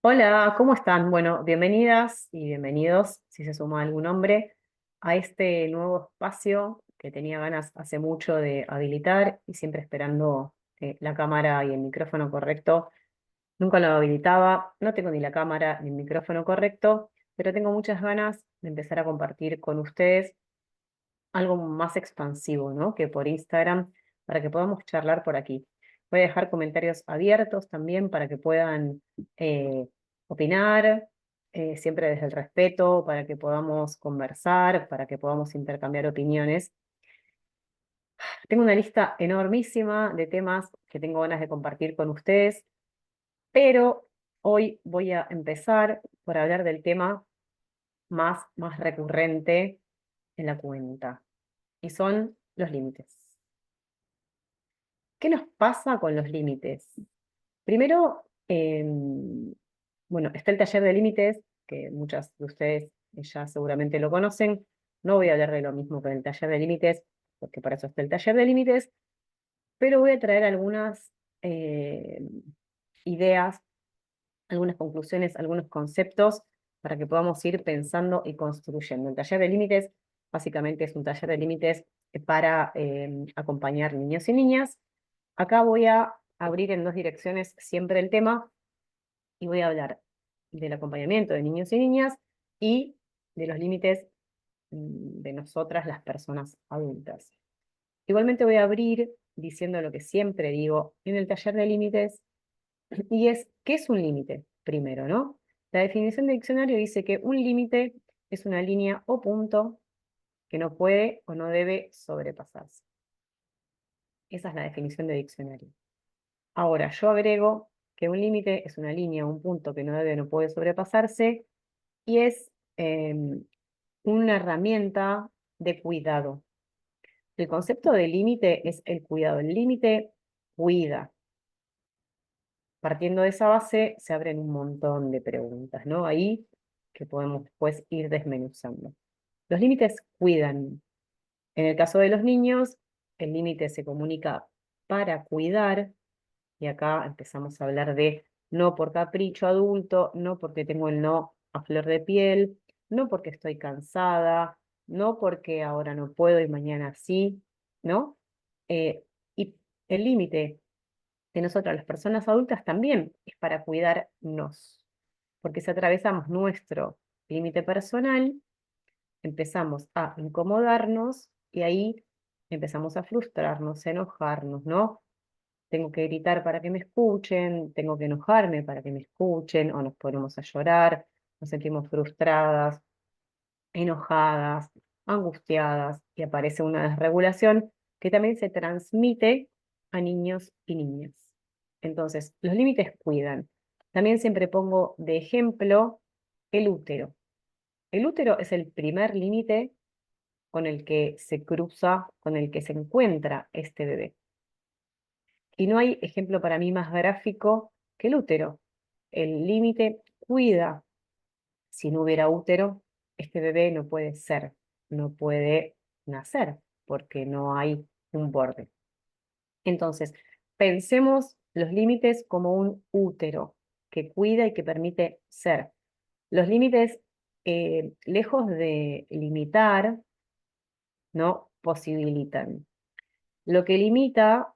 Hola, ¿cómo están? Bueno, bienvenidas y bienvenidos, si se suma algún hombre, a este nuevo espacio que tenía ganas hace mucho de habilitar y siempre esperando la cámara y el micrófono correcto. Nunca lo habilitaba, no tengo ni la cámara ni el micrófono correcto, pero tengo muchas ganas de empezar a compartir con ustedes algo más expansivo, ¿no? Que por Instagram, para que podamos charlar por aquí. Voy a dejar comentarios abiertos también para que puedan eh, opinar, siempre desde el respeto, para que podamos conversar, para que podamos intercambiar opiniones. Tengo una lista enormísima de temas que tengo ganas de compartir con ustedes, pero hoy voy a empezar por hablar del tema más recurrente en la cuenta, y son los límites. ¿Qué nos pasa con los límites? Primero, bueno, está el taller de límites, que muchas de ustedes ya seguramente lo conocen. No voy a hablar de lo mismo que el taller de límites, porque para eso está el taller de límites, pero voy a traer algunas eh, ideas, algunas conclusiones, algunos conceptos para que podamos ir pensando y construyendo. El taller de límites básicamente es un taller de límites para acompañar niños y niñas. Acá voy a abrir en dos direcciones siempre el tema y voy a hablar del acompañamiento de niños y niñas y de los límites de nosotras, las personas adultas. Igualmente voy a abrir diciendo lo que siempre digo en el taller de límites, y es, ¿qué es un límite? Primero, ¿no? La definición de diccionario dice que un límite es una línea o punto que no puede o no debe sobrepasarse. Esa es la definición de diccionario. Ahora, yo agrego que un límite es una línea, un punto que no debe o no puede sobrepasarse y es una herramienta de cuidado. El concepto de límite es el cuidado. El límite cuida. Partiendo de esa base, se abren un montón de preguntas, ¿no? Ahí que podemos después ir desmenuzando. Los límites cuidan. En el caso de los niños, el límite se comunica para cuidar, y acá empezamos a hablar de no por capricho adulto, no porque tengo el no a flor de piel, no porque estoy cansada, no porque ahora no puedo y mañana sí, ¿no? Y el límite de nosotras, las personas adultas, también es para cuidarnos, porque si atravesamos nuestro límite personal, empezamos a incomodarnos y ahí empezamos a frustrarnos, a enojarnos, ¿no? Tengo que gritar para que me escuchen, tengo que enojarme para que me escuchen, o nos ponemos a llorar, nos sentimos frustradas, enojadas, angustiadas, y aparece una desregulación que también se transmite a niños y niñas. Entonces, los límites cuidan. También siempre pongo de ejemplo el útero. El útero es el primer límite con el que se cruza, con el que se encuentra este bebé. Y no hay ejemplo para mí más gráfico que el útero. El límite cuida. Si no hubiera útero, este bebé no puede ser, no puede nacer, porque no hay un borde. Entonces, pensemos los límites como un útero que cuida y que permite ser. Los límites, lejos de limitar, no posibilitan. Lo que limita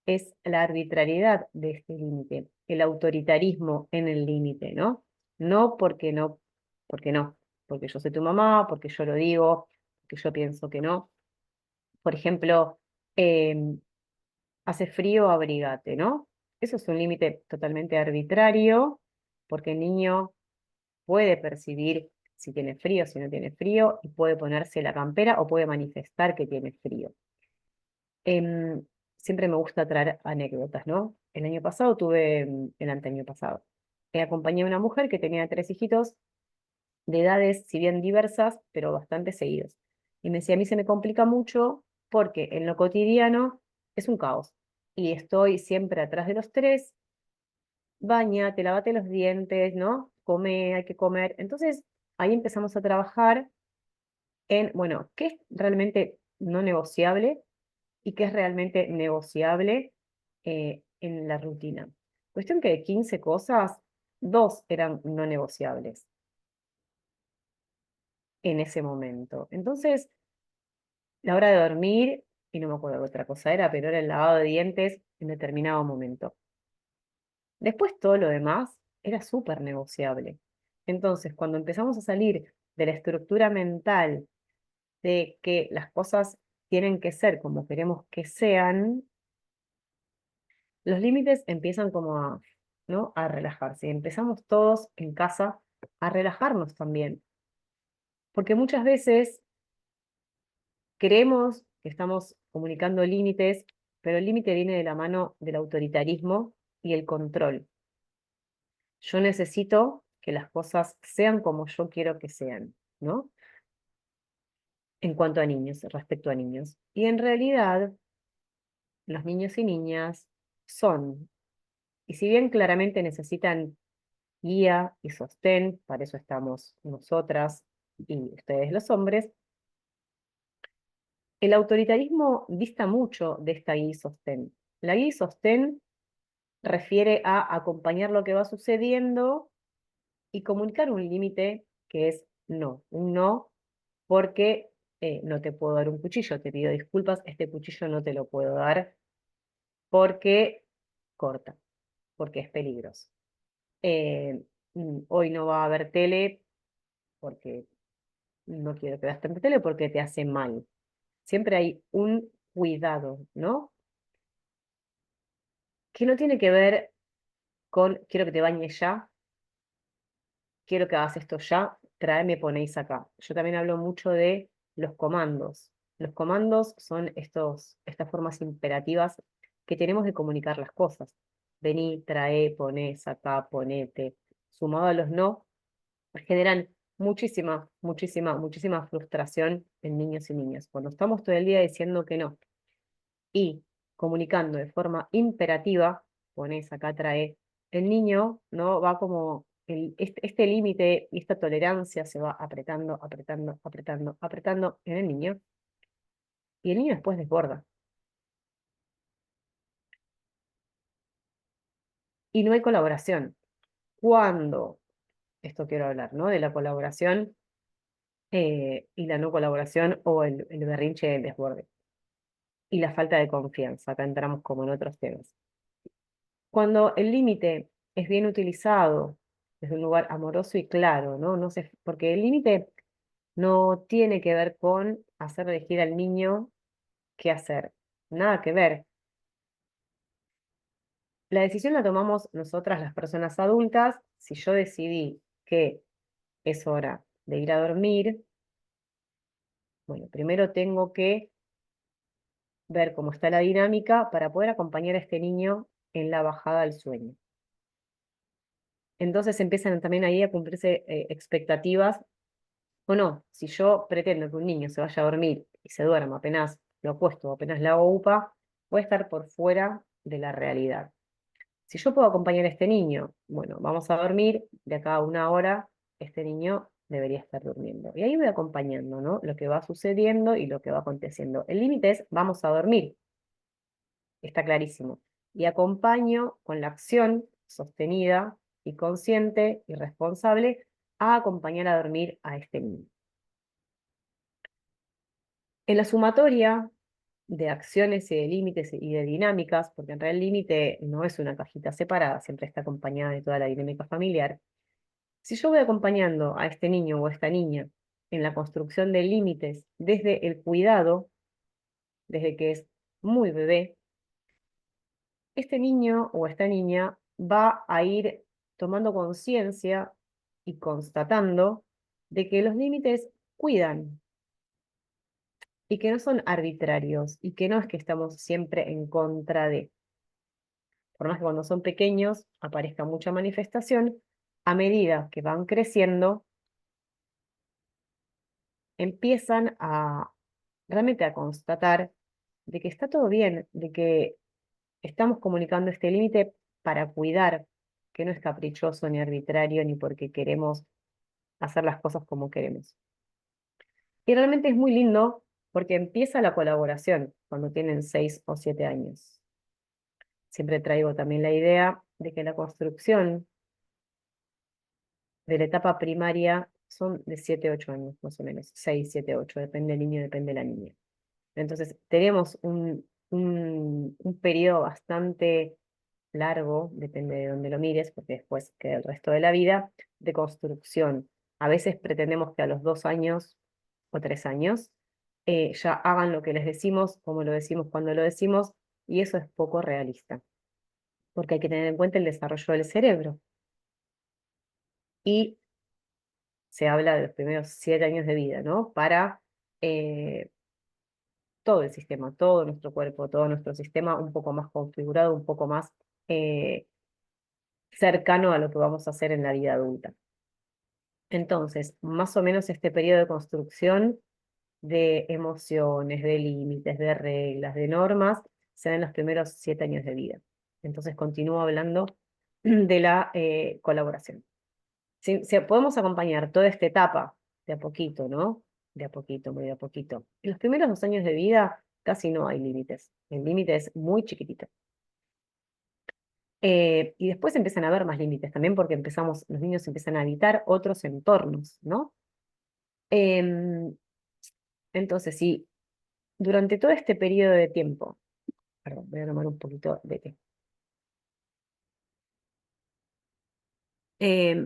es la arbitrariedad de este límite, el autoritarismo en el límite, ¿no? No porque no, porque no, porque yo soy tu mamá, porque yo lo digo, porque yo pienso que no. Por ejemplo, em, hace frío, abrígate, ¿no? Eso es un límite totalmente arbitrario, porque el niño puede percibir si tiene frío, si no tiene frío, y puede ponerse la campera o puede manifestar que tiene frío. Em, Siempre me gusta traer anécdotas, ¿no? El año pasado tuve, el anteaño pasado, acompañé a una mujer que tenía tres hijitos de edades, si bien diversas, pero bastante seguidos. Y me decía, a mí se me complica mucho porque en lo cotidiano es un caos. Y estoy siempre atrás de los tres, bañate, lavate los dientes, ¿no? Come, hay que comer. Entonces, ahí empezamos a trabajar en, bueno, ¿qué es realmente no negociable y qué es realmente negociable en la rutina? Cuestión que de 15 cosas 2 eran no negociables en ese momento. Entonces, la hora de dormir, y no me acuerdo qué otra cosa era, pero era el lavado de dientes en determinado momento. Después todo lo demás era súper negociable. Entonces, cuando empezamos a salir de la estructura mental de que las cosas tienen que ser como queremos que sean, los límites empiezan como a, ¿no? A relajarse. Empezamos todos en casa a relajarnos también, porque muchas veces creemos que estamos comunicando límites, pero el límite viene de la mano del autoritarismo y el control. Yo necesito que las cosas sean como yo quiero que sean, ¿no? En cuanto a niños, respecto a niños. Y en realidad, los niños y niñas son, y si bien claramente necesitan guía y sostén, para eso estamos nosotras y ustedes los hombres, el autoritarismo dista mucho de esta guía y sostén. La guía y sostén refiere a acompañar lo que va sucediendo y comunicar un límite que es no, un no porque no te puedo dar un cuchillo, te pido disculpas, este cuchillo no te lo puedo dar porque corta, porque es peligroso. Hoy no va a haber tele porque no quiero que veas tanta tele porque te hace mal. Siempre hay un cuidado, ¿no? Que no tiene que ver con quiero que te bañes ya, quiero que hagas esto ya, tráeme, ponéis acá. Yo también hablo mucho de los comandos. Los comandos son estas formas imperativas que tenemos de comunicar las cosas. Vení, trae, ponés acá, ponete. Sumado a los no, generan muchísima frustración en niños y niñas. Cuando estamos todo el día diciendo que no y comunicando de forma imperativa, ponés acá, trae, el niño no va como este límite y esta tolerancia se va apretando en el niño y el niño después desborda. Y no hay colaboración. Cuando, esto quiero hablar, ¿no? De la colaboración y la no colaboración o el berrinche del desborde y la falta de confianza. Acá entramos como en otros temas. Cuando el límite es bien utilizado desde un lugar amoroso y claro, ¿no? Porque el límite no tiene que ver con hacer elegir al niño qué hacer. Nada que ver. La decisión la tomamos nosotras, las personas adultas. Si yo decidí que es hora de ir a dormir, bueno, primero tengo que ver cómo está la dinámica para poder acompañar a este niño en la bajada al sueño. Entonces empiezan también ahí a cumplirse expectativas o no. Si yo pretendo que un niño se vaya a dormir y se duerma apenas lo apuesto, apenas la hago upa, voy a estar por fuera de la realidad. Si yo puedo acompañar a este niño, bueno, vamos a dormir, de acá a una hora, este niño debería estar durmiendo. Y ahí voy acompañando, ¿no? Lo que va sucediendo y lo que va aconteciendo. El límite es, vamos a dormir, está clarísimo. Y acompaño con la acción sostenida y consciente y responsable a acompañar a dormir a este niño. En la sumatoria de acciones y de límites y de dinámicas, porque en realidad el límite no es una cajita separada, siempre está acompañada de toda la dinámica familiar. Si yo voy acompañando a este niño o a esta niña en la construcción de límites desde el cuidado, desde que es muy bebé, este niño o esta niña va a ir tomando conciencia y constatando de que los límites cuidan y que no son arbitrarios y que no es que estamos siempre en contra de. Por más que cuando son pequeños aparezca mucha manifestación, a medida que van creciendo, empiezan a realmente a constatar de que está todo bien, de que estamos comunicando este límite para cuidar, que no es caprichoso ni arbitrario, ni porque queremos hacer las cosas como queremos. Y realmente es muy lindo porque empieza la colaboración cuando tienen 6 o 7 años. Siempre traigo también la idea de que la construcción de la etapa primaria son de 7, 8 años, más o menos, 6, 7, 8, depende del niño, depende de la niña. Entonces, tenemos un periodo bastante largo, depende de dónde lo mires, porque después queda el resto de la vida, de construcción. A veces pretendemos que a los 2 años o 3 años ya hagan lo que les decimos, como lo decimos, cuando lo decimos, y eso es poco realista, porque hay que tener en cuenta el desarrollo del cerebro. Y se habla de los primeros 7 años de vida, ¿no? Para eh, todo el sistema, todo nuestro cuerpo, todo nuestro sistema un poco más configurado, un poco más eh, cercano a lo que vamos a hacer en la vida adulta. Entonces, más o menos este periodo de construcción de emociones, de límites, de reglas, de normas, se da en los primeros 7 años de vida. Entonces, continúo hablando de la colaboración. Si podemos acompañar toda esta etapa de a poquito, ¿no? De a poquito, muy de a poquito. En los primeros 2 años de vida casi no hay límites. El límite es muy chiquitito. Y después empiezan a haber más límites también porque los niños empiezan a habitar otros entornos, ¿no? Em, entonces, si durante todo este periodo de tiempo, perdón, voy a tomar un poquito de té,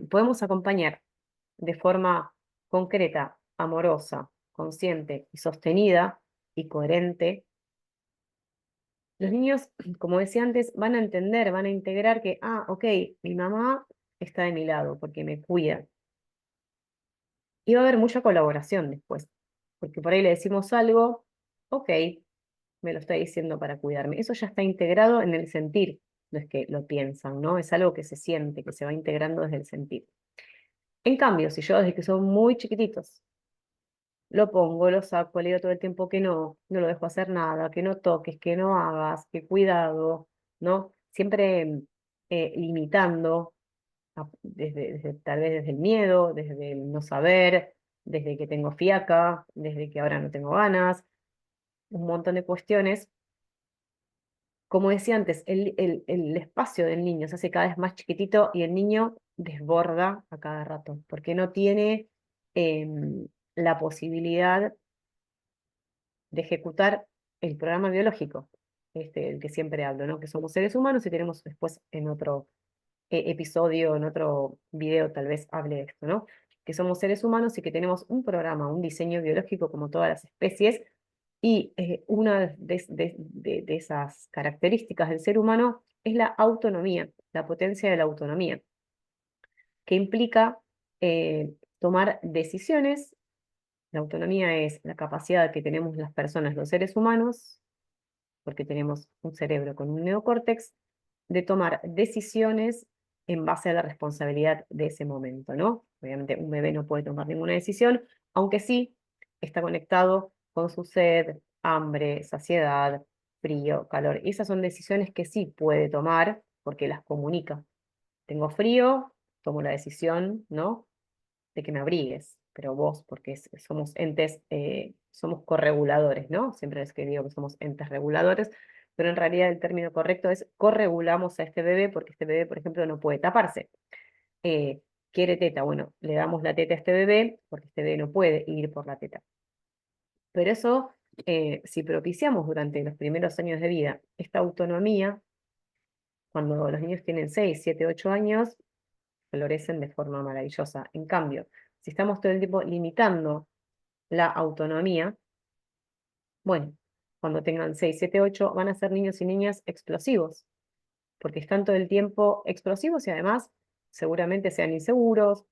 podemos acompañar de forma concreta, amorosa, consciente y sostenida y coherente, los niños, como decía antes, van a entender, van a integrar que, ok, mi mamá está de mi lado porque me cuida. Y va a haber mucha colaboración después, porque por ahí le decimos algo, ok, me lo está diciendo para cuidarme. Eso ya está integrado en el sentir, no es que lo piensan, ¿no? Es algo que se siente, que se va integrando desde el sentir. En cambio, si yo desde que son muy chiquititos lo pongo, lo saco, le digo todo el tiempo que no lo dejo hacer nada, que no toques, que no hagas, que cuidado, ¿no? Siempre limitando, tal vez desde el miedo, desde el no saber, desde que tengo fiaca, desde que ahora no tengo ganas, un montón de cuestiones. Como decía antes, el espacio del niño se hace cada vez más chiquitito y el niño desborda a cada rato, porque no tiene la posibilidad de ejecutar el programa biológico, el que siempre hablo, ¿no? Que somos seres humanos y tenemos después en otro episodio, en otro video tal vez hable de esto, ¿no? Que somos seres humanos y que tenemos un programa, un diseño biológico como todas las especies, y una de esas características del ser humano es la autonomía, la potencia de la autonomía, que implica tomar decisiones. La autonomía es la capacidad que tenemos las personas, los seres humanos, porque tenemos un cerebro con un neocórtex, de tomar decisiones en base a la responsabilidad de ese momento, ¿no? Obviamente un bebé no puede tomar ninguna decisión, aunque sí está conectado con su sed, hambre, saciedad, frío, calor. Y esas son decisiones que sí puede tomar porque las comunica. Tengo frío, tomo la decisión, ¿no? De que me abrigues, pero vos, porque somos entes, somos correguladores, ¿no? Siempre es que digo que somos entes reguladores, pero en realidad el término correcto es corregulamos a este bebé porque este bebé, por ejemplo, no puede taparse. Eh, ¿Quiere teta? Bueno, le damos la teta a este bebé porque este bebé no puede ir por la teta. Pero eso, si propiciamos durante los primeros años de vida esta autonomía, cuando los niños tienen 6, 7, 8 años, florecen de forma maravillosa. En cambio, si estamos todo el tiempo limitando la autonomía, bueno, cuando tengan 6, 7, 8, van a ser niños y niñas explosivos, porque están todo el tiempo explosivos y además seguramente sean inseguros,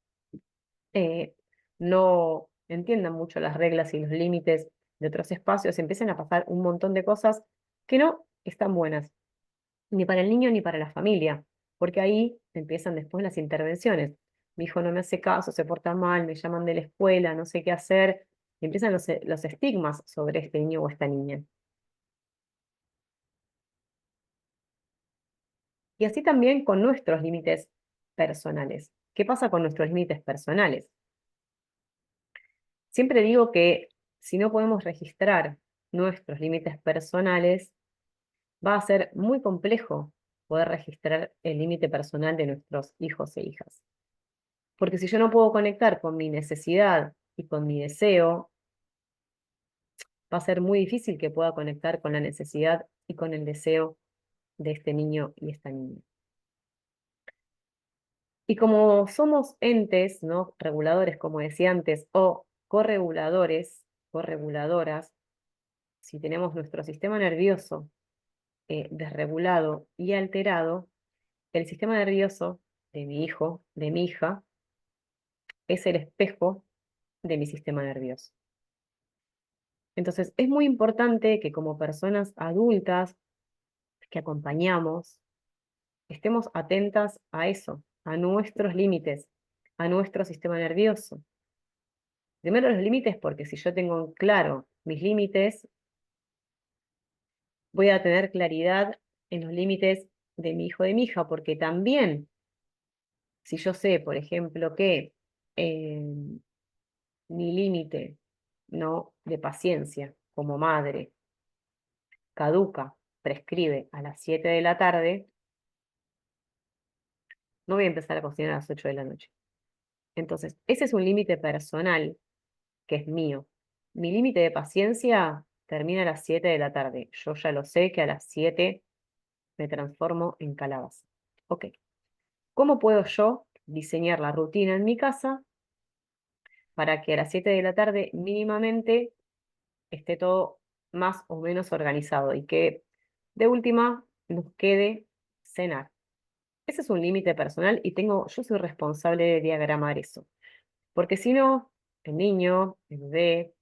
eh, no entiendan mucho las reglas y los límites de otros espacios, empiezan a pasar un montón de cosas que no están buenas, ni para el niño ni para la familia, porque ahí empiezan después las intervenciones. Mi hijo no me hace caso, se porta mal, me llaman de la escuela, no sé qué hacer, y empiezan los estigmas sobre este niño o esta niña. Y así también con nuestros límites personales. ¿Qué pasa con nuestros límites personales? Siempre digo que si no podemos registrar nuestros límites personales, va a ser muy complejo poder registrar el límite personal de nuestros hijos e hijas. Porque si yo no puedo conectar con mi necesidad y con mi deseo, va a ser muy difícil que pueda conectar con la necesidad y con el deseo de este niño y esta niña. Y como somos entes, ¿no? Reguladores, como decía antes, o correguladores, correguladoras, si tenemos nuestro sistema nervioso desregulado y alterado, el sistema nervioso de mi hijo, de mi hija, es el espejo de mi sistema nervioso. Entonces, es muy importante que como personas adultas que acompañamos, estemos atentas a eso, a nuestros límites, a nuestro sistema nervioso. Primero los límites, porque si yo tengo en claro mis límites, voy a tener claridad en los límites de mi hijo, de mi hija, porque también, si yo sé, por ejemplo, que eh, mi límite, ¿no? de paciencia como madre caduca, prescribe a las 7 de la tarde, no voy a empezar a cocinar a las 8 de la noche. Entonces, ese es un límite personal que es mío. Mi límite de paciencia termina a las 7 de la tarde. Yo ya lo sé que a las 7 me transformo en calabaza. Ok. ¿Cómo puedo yo diseñar la rutina en mi casa para que a las 7 de la tarde mínimamente esté todo más o menos organizado y que de última nos quede cenar? Ese es un límite personal y yo soy responsable de diagramar eso. Porque si no, el niño, el bebé,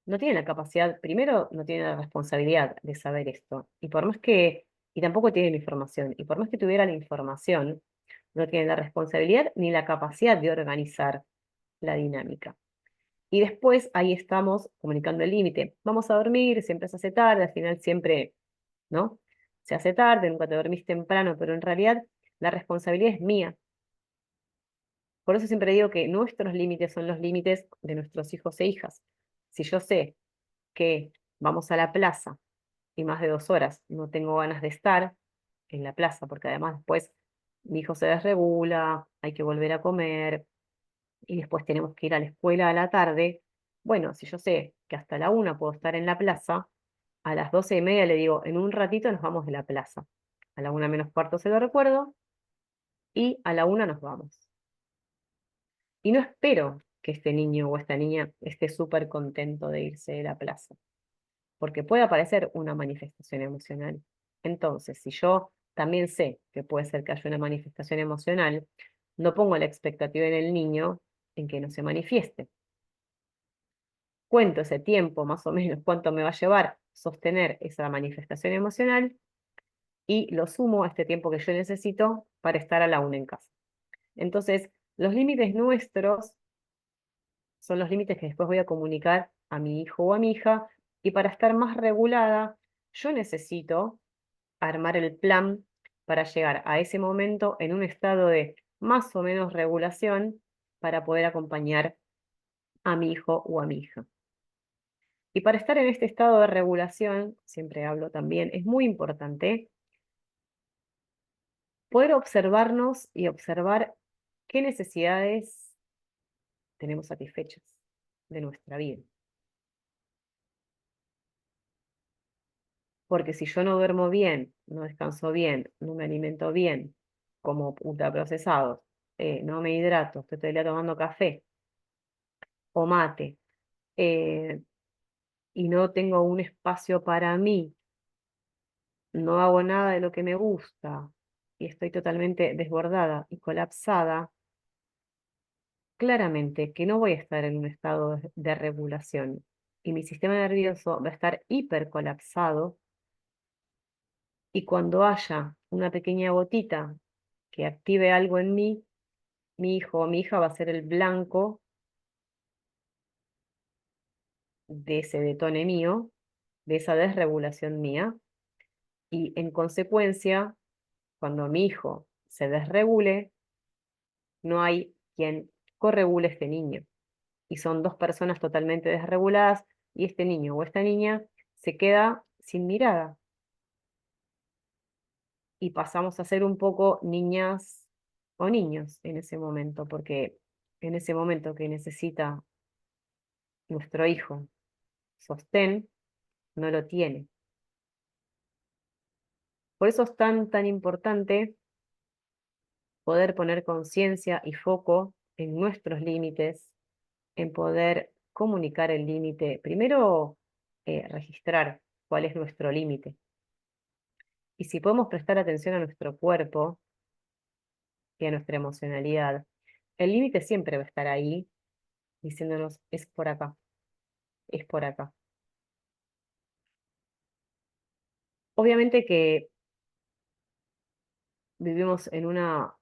no tiene la capacidad, primero no tiene la responsabilidad de saber esto. Y tampoco tiene la información. Y por más que tuviera la información, no tiene la responsabilidad ni la capacidad de organizar la dinámica. Y después ahí estamos comunicando el límite. Vamos a dormir, siempre se hace tarde, al final siempre, ¿no? Se hace tarde, nunca te dormís temprano, pero en realidad la responsabilidad es mía. Por eso siempre digo que nuestros límites son los límites de nuestros hijos e hijas. Si yo sé que vamos a la plaza y más de 2 horas no tengo ganas de estar en la plaza, porque además después mi hijo se desregula, hay que volver a comer y después tenemos que ir a la escuela a la tarde. Bueno, si yo sé que hasta la 1 puedo estar en la plaza, a las 12:30 le digo, en un ratito nos vamos de la plaza. A la 1 menos cuarto se lo recuerdo y a la 1 nos vamos. Y no espero que este niño o esta niña esté súper contento de irse de la plaza, porque puede aparecer una manifestación emocional. Entonces, si yo también sé que puede ser que haya una manifestación emocional, no pongo la expectativa en el niño en que no se manifieste. Cuento ese tiempo, más o menos, cuánto me va a llevar sostener esa manifestación emocional y lo sumo a este tiempo que yo necesito para estar a la 1 en casa. Entonces, los límites nuestros son los límites que después voy a comunicar a mi hijo o a mi hija, y para estar más regulada, yo necesito armar el plan para llegar a ese momento en un estado de más o menos regulación para poder acompañar a mi hijo o a mi hija. Y para estar en este estado de regulación, siempre hablo también, es muy importante poder observarnos y observar qué necesidades tenemos satisfechas de nuestra vida. Porque si yo no duermo bien, no descanso bien, no me alimento bien, como ultraprocesados, no me hidrato, estoy todo el día tomando café o mate, eh, y no tengo un espacio para mí, no hago nada de lo que me gusta y estoy totalmente desbordada y colapsada, claramente que no voy a estar en un estado de regulación y mi sistema nervioso va a estar hipercolapsado, y cuando haya una pequeña gotita que active algo en mí, mi hijo o mi hija va a ser el blanco de ese detone mío, de esa desregulación mía, y en consecuencia, cuando mi hijo se desregule, no hay quien corregule a este niño. Y son dos personas totalmente desreguladas y este niño o esta niña se queda sin mirada y pasamos a ser un poco niñas o niños en ese momento, porque en ese momento que necesita nuestro hijo sostén, no lo tiene. Por eso es tan importante poder poner conciencia y foco en nuestros límites, en poder comunicar el límite. Primero, registrar cuál es nuestro límite. Y si podemos prestar atención a nuestro cuerpo y a nuestra emocionalidad, el límite siempre va a estar ahí, diciéndonos, es por acá, es por acá. Obviamente que vivimos en una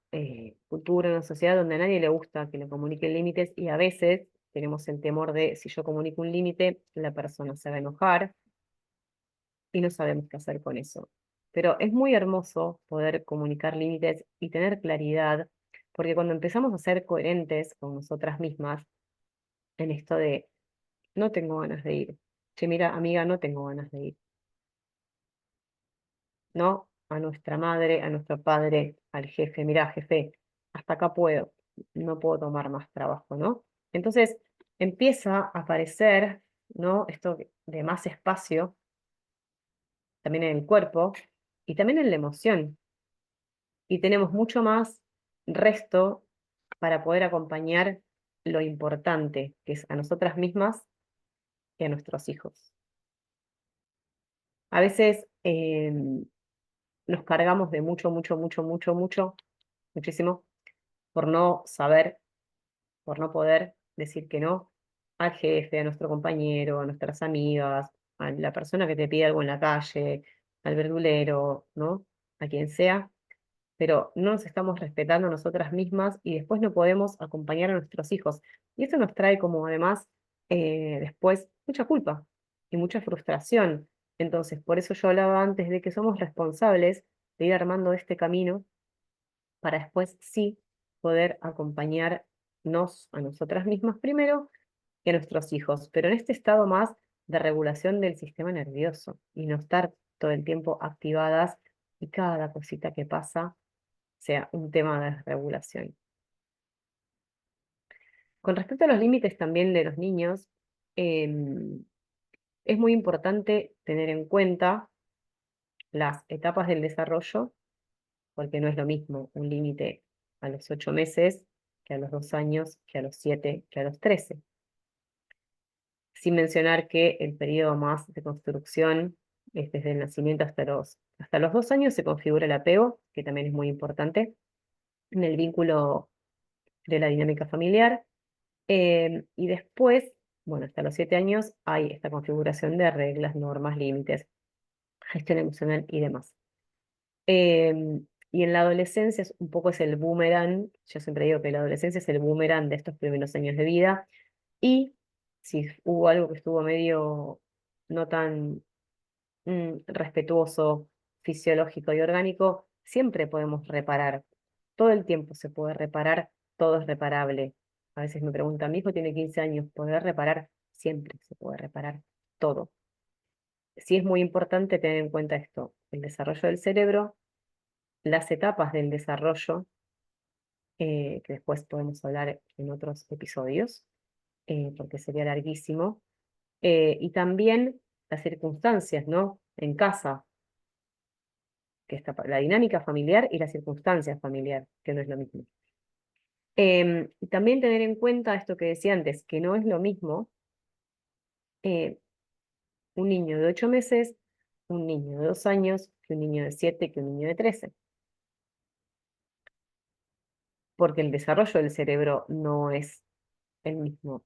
cultura, en una sociedad donde a nadie le gusta que le comuniquen límites y a veces tenemos el temor de si yo comunico un límite, la persona se va a enojar y no sabemos qué hacer con eso. Pero es muy hermoso poder comunicar límites y tener claridad, porque cuando empezamos a ser coherentes con nosotras mismas, en esto de no tengo ganas de ir, che, mira, amiga, no tengo ganas de ir, ¿no? A nuestra madre, a nuestro padre, al jefe, mira, jefe, hasta acá puedo, no puedo tomar más trabajo, ¿no? Entonces empieza a aparecer, ¿no? Esto de más espacio, también en el cuerpo y también en la emoción. Y tenemos mucho más resto para poder acompañar lo importante, que es a nosotras mismas y a nuestros hijos. A veces nos cargamos de muchísimo, por no saber, por no poder decir que no al jefe, a nuestro compañero, a nuestras amigas, a la persona que te pide algo en la calle, al verdulero, ¿no? A quien sea, pero no nos estamos respetando a nosotras mismas y después no podemos acompañar a nuestros hijos. Y eso nos trae como además después mucha culpa y mucha frustración. Entonces, por eso yo hablaba antes de que somos responsables de ir armando este camino para después sí poder acompañarnos a nosotras mismas primero y a nuestros hijos, pero en este estado más de regulación del sistema nervioso y no estar todo el tiempo activadas y cada cosita que pasa sea un tema de regulación. Con respecto a los límites también de los niños, es muy importante tener en cuenta las etapas del desarrollo, porque no es lo mismo un límite a los 8 meses que a los 2 años, que a los 7, que a los 13. Sin mencionar que el periodo más de construcción es desde el nacimiento hasta los 2 años se configura el apego, que también es muy importante, en el vínculo de la dinámica familiar. Y después, bueno, hasta los 7 años hay esta configuración de reglas, normas, límites, gestión emocional y demás. Y en la adolescencia un poco es el boomerang, yo siempre digo que la adolescencia es el boomerang de estos primeros años de vida, y si hubo algo que estuvo medio no tan respetuoso, fisiológico y orgánico, siempre podemos reparar. Todo el tiempo se puede reparar, todo es reparable. A veces me preguntan, mi hijo tiene 15 años, ¿poder reparar? Siempre se puede reparar todo. Sí es muy importante tener en cuenta esto, el desarrollo del cerebro, las etapas del desarrollo, que después podemos hablar en otros episodios, porque sería larguísimo, y también las circunstancias, ¿no? En casa, que está la dinámica familiar y la circunstancia familiar, que no es lo mismo. Y también tener en cuenta esto que decía antes, que no es lo mismo eh, un niño de 8 meses, un niño de 2 años, que un niño de 7, que un niño de 13. Porque el desarrollo del cerebro no es el mismo.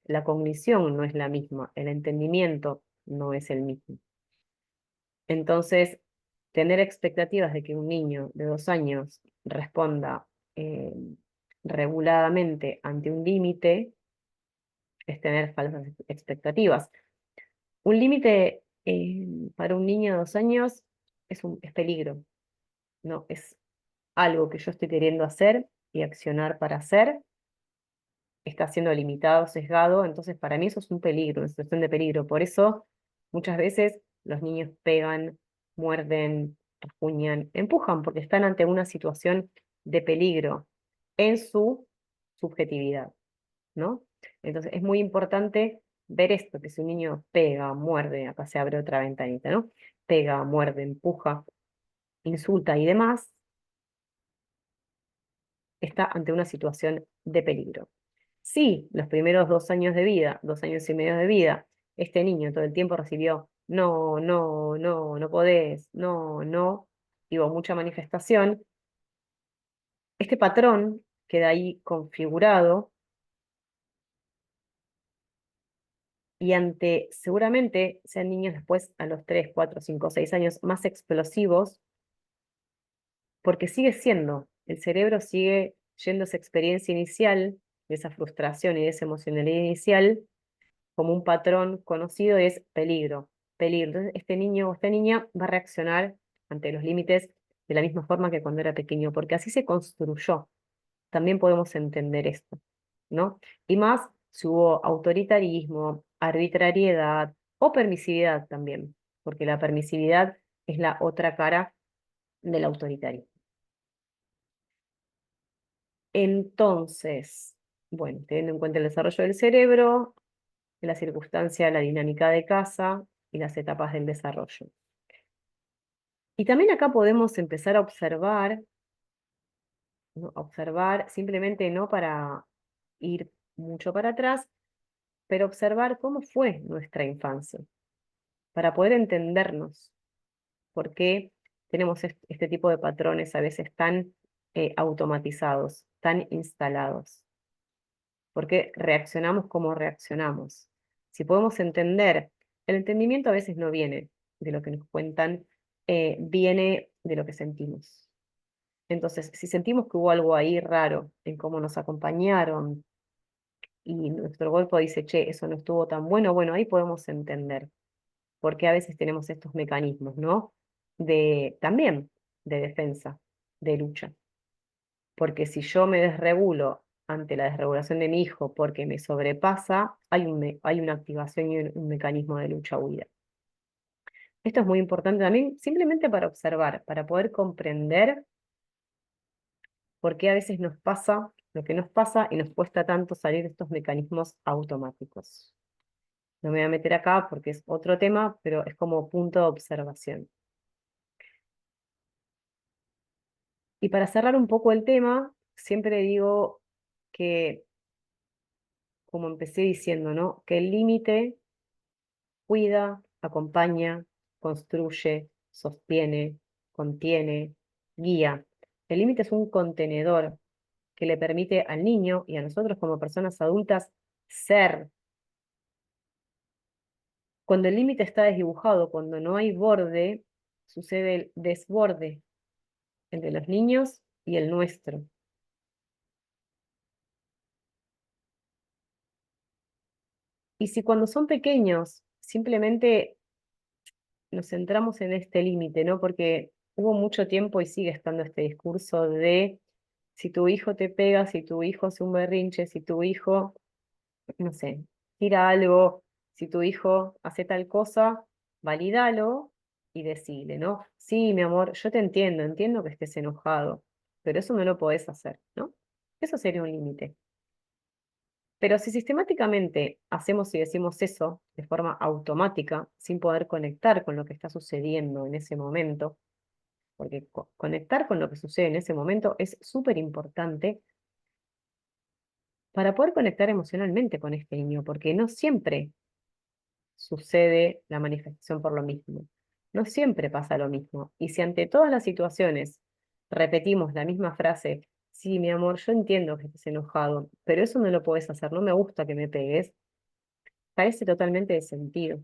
La cognición no es la misma, el entendimiento no es el mismo. Entonces, tener expectativas de que un niño de 2 años responda eh, reguladamente ante un límite es tener falsas expectativas. Un límite para un niño de 2 años es peligro, ¿no? Es algo que yo estoy queriendo hacer y accionar para hacer, está siendo limitado, sesgado, entonces para mí eso es un peligro, una situación de peligro. Por eso muchas veces los niños pegan, muerden, rasguñan, empujan, porque están ante una situación de peligro en su subjetividad, ¿no? Entonces es muy importante ver esto, que si un niño pega, muerde, acá se abre otra ventanita, ¿no? Pega, muerde, empuja, insulta y demás, está ante una situación de peligro. Si los primeros 2 años de vida, 2 años y medio de vida, este niño todo el tiempo recibió no, no, no, no podés, no, no, y hubo mucha manifestación, este patrón queda ahí configurado y ante, seguramente sean niños después a los 3 4 5 6 años más explosivos, porque sigue siendo, el cerebro sigue yendo a esa experiencia inicial, de esa frustración y de esa emocionalidad inicial, como un patrón conocido es peligro, peligro. Entonces, este niño o esta niña va a reaccionar ante los límites de la misma forma que cuando era pequeño, porque así se construyó. También podemos entender esto, ¿no? Y más si hubo autoritarismo, arbitrariedad o permisividad también, porque la permisividad es la otra cara del autoritarismo. Entonces, bueno, teniendo en cuenta el desarrollo del cerebro, la circunstancia, la dinámica de casa y las etapas del desarrollo. Y también acá podemos empezar a observar, ¿no? Observar simplemente no para ir mucho para atrás, pero observar cómo fue nuestra infancia, para poder entendernos por qué tenemos este tipo de patrones a veces tan automatizados, tan instalados, por qué reaccionamos como reaccionamos. Si podemos entender, el entendimiento a veces no viene de lo que nos cuentan, viene de lo que sentimos. Entonces, si sentimos que hubo algo ahí raro en cómo nos acompañaron y nuestro cuerpo dice, che, eso no estuvo tan bueno, bueno, ahí podemos entender por qué a veces tenemos estos mecanismos, ¿no? De, también de defensa, de lucha. Porque si yo me desregulo ante la desregulación de mi hijo porque me sobrepasa, hay una activación y un mecanismo de lucha-huida. Esto es muy importante también, simplemente para observar, para poder comprender por qué a veces nos pasa lo que nos pasa y nos cuesta tanto salir de estos mecanismos automáticos. No me voy a meter acá porque es otro tema, pero es como punto de observación. Y para cerrar un poco el tema, siempre digo que, como empecé diciendo, ¿no? Que el límite cuida, acompaña, construye, sostiene, contiene, guía. El límite es un contenedor que le permite al niño y a nosotros como personas adultas ser. Cuando el límite está desdibujado, cuando no hay borde, sucede el desborde, el de los niños y el nuestro. Y si cuando son pequeños simplemente nos centramos en este límite, ¿no? Porque hubo mucho tiempo y sigue estando este discurso de si tu hijo te pega, si tu hijo hace un berrinche, si tu hijo, no sé, tira algo, si tu hijo hace tal cosa, valídalo y decile, ¿no? Sí, mi amor, yo te entiendo, entiendo que estés enojado, pero eso no lo podés hacer, ¿no? Eso sería un límite. Pero si sistemáticamente hacemos y decimos eso de forma automática, sin poder conectar con lo que está sucediendo en ese momento, porque conectar con lo que sucede en ese momento es súper importante para poder conectar emocionalmente con este niño, porque no siempre sucede la manifestación por lo mismo, no siempre pasa lo mismo. Y si ante todas las situaciones repetimos la misma frase, sí, mi amor, yo entiendo que estés enojado, pero eso no lo podés hacer, no me gusta que me pegues, carece totalmente de sentido,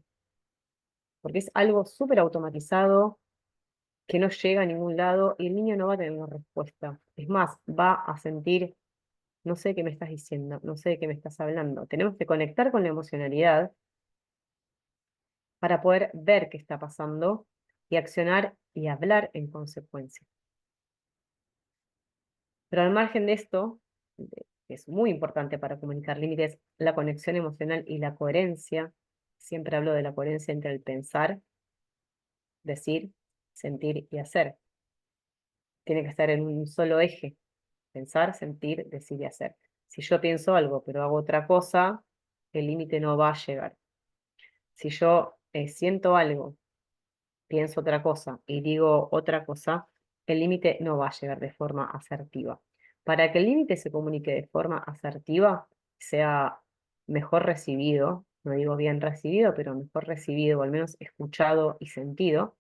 porque es algo súper automatizado que no llega a ningún lado y el niño no va a tener una respuesta. Es más, va a sentir, no sé qué me estás diciendo, no sé de qué me estás hablando. Tenemos que conectar con la emocionalidad para poder ver qué está pasando y accionar y hablar en consecuencia. Pero al margen de esto, que es muy importante para comunicar límites, la conexión emocional y la coherencia. Siempre hablo de la coherencia entre el pensar, decir, sentir y hacer. Tiene que estar en un solo eje. Pensar, sentir, decir y hacer. Si yo pienso algo, pero hago otra cosa, el límite no va a llegar. Si yo siento algo, pienso otra cosa y digo otra cosa, el límite no va a llegar de forma asertiva. Para que el límite se comunique de forma asertiva, sea mejor recibido, no digo bien recibido, pero mejor recibido, o al menos escuchado y sentido,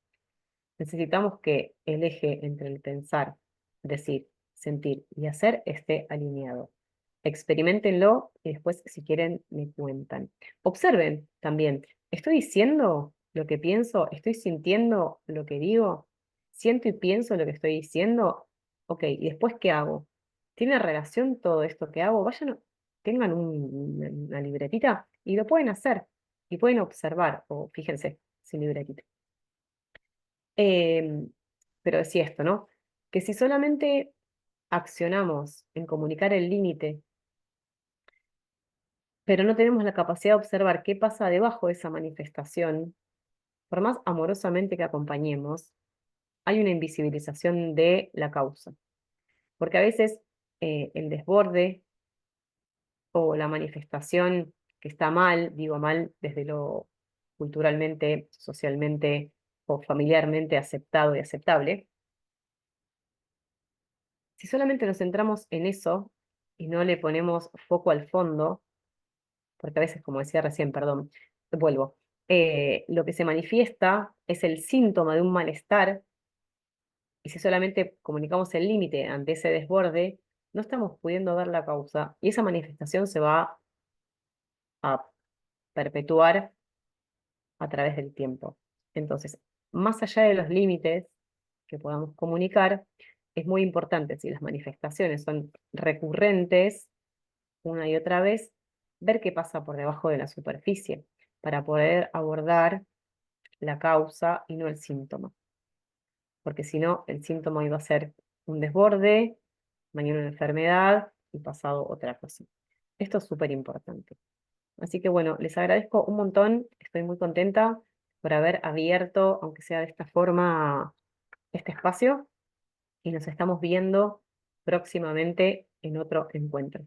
necesitamos que el eje entre el pensar, decir, sentir y hacer esté alineado. Experiméntenlo y después, si quieren, me cuentan. Observen también, ¿estoy diciendo lo que pienso? ¿Estoy sintiendo lo que digo? ¿Siento y pienso lo que estoy diciendo? Ok, ¿y después qué hago? ¿Tiene relación todo esto que hago? Vayan, tengan una libretita y lo pueden hacer y pueden observar, o fíjense, sin libretita. Em, pero decía esto, ¿no? Que si solamente accionamos en comunicar el límite, pero no tenemos la capacidad de observar qué pasa debajo de esa manifestación, por más amorosamente que acompañemos, hay una invisibilización de la causa. Porque a veces el desborde o la manifestación que está mal, digo mal desde lo culturalmente, socialmente o familiarmente aceptado y aceptable, si solamente nos centramos en eso y no le ponemos foco al fondo, porque a veces, como decía recién, perdón, vuelvo, lo que se manifiesta es el síntoma de un malestar, y si solamente comunicamos el límite ante ese desborde, no estamos pudiendo ver la causa, y esa manifestación se va a perpetuar a través del tiempo. Entonces, más allá de los límites que podamos comunicar, es muy importante, si las manifestaciones son recurrentes, una y otra vez, ver qué pasa por debajo de la superficie para poder abordar la causa y no el síntoma. Porque si no, el síntoma iba a ser un desborde, mañana una enfermedad y pasado otra cosa. Esto es súper importante. Así que bueno, les agradezco un montón, estoy muy contenta por haber abierto, aunque sea de esta forma, este espacio y nos estamos viendo próximamente en otro encuentro.